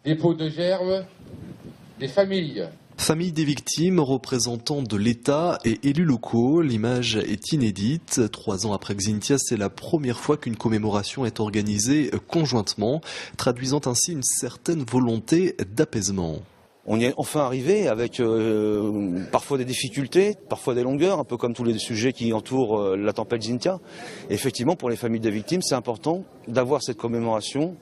dépôt de germes des familles. Famille des victimes, représentants de l'État et élus locaux, l'image est inédite. 3 ans après Xynthia, c'est la première fois qu'une commémoration est organisée conjointement, traduisant ainsi une certaine volonté d'apaisement. On y est enfin arrivé avec parfois des difficultés, parfois des longueurs, un peu comme tous les sujets qui entourent la tempête Xynthia. Et effectivement, pour les familles des victimes, c'est important d'avoir cette commémoration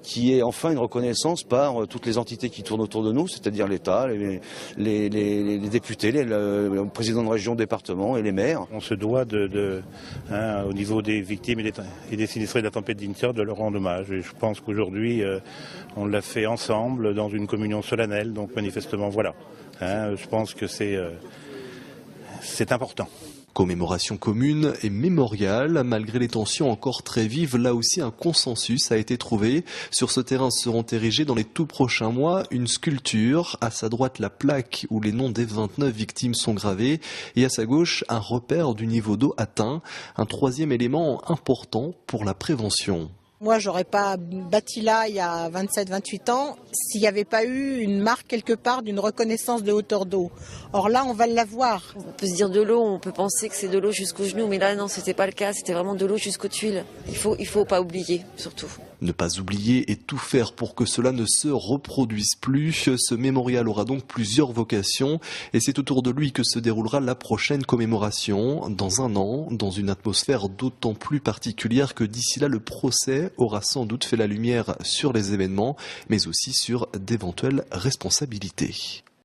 qui est enfin une reconnaissance par toutes les entités qui tournent autour de nous, c'est-à-dire l'État, les députés, le président de région, département et les maires. On se doit au niveau des victimes et des sinistrés de la tempête Xynthia, de leur rendre hommage. Et je pense qu'aujourd'hui, on l'a fait ensemble dans une communion solennelle. Donc manifestement, voilà. Je pense que c'est important. Commémoration commune et mémoriale, malgré les tensions encore très vives, là aussi un consensus a été trouvé. Sur ce terrain seront érigés dans les tout prochains mois une sculpture, à sa droite la plaque où les noms des 29 victimes sont gravés et à sa gauche un repère du niveau d'eau atteint, un troisième élément important pour la prévention. Moi, j'aurais pas bâti là il y a 27-28 ans s'il n'y avait pas eu une marque quelque part d'une reconnaissance de hauteur d'eau. Or là, on va l'avoir. On peut se dire de l'eau, on peut penser que c'est de l'eau jusqu'aux genoux, mais là, non, c'était pas le cas. C'était vraiment de l'eau jusqu'aux tuiles. Il faut pas oublier, surtout. Ne pas oublier et tout faire pour que cela ne se reproduise plus. Ce mémorial aura donc plusieurs vocations et c'est autour de lui que se déroulera la prochaine commémoration. Dans un an, dans une atmosphère d'autant plus particulière que d'ici là, le procès aura sans doute fait la lumière sur les événements, mais aussi sur d'éventuelles responsabilités.